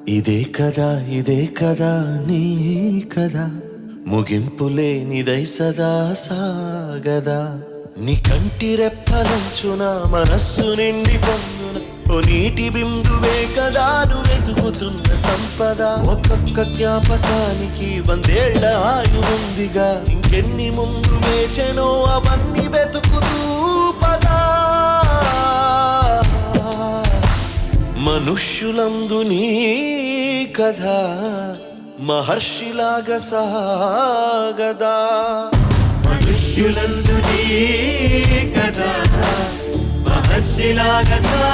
ఇదే కదా నీ కదా ముగింపులేనిదై సదా సాగదా నీ కంటి రెప్పలంచున మనస్సు నిండి పొందున ఓ నీటి బిందువే కదా నువ్వు వెతుకుతున్న సంపద ఒక్కొక్క జ్ఞాపకానికి 100 ఏళ్ల ఆయువుందిగా ఇంకెన్ని ముందు వేచెనో అవన్నీ వెతుకుతూ పదా మనుష్యులందు నీ కథ మహర్షిలాగా సాగదా మనుష్యులందు నీ కథ మహర్షిలాగా సాగదా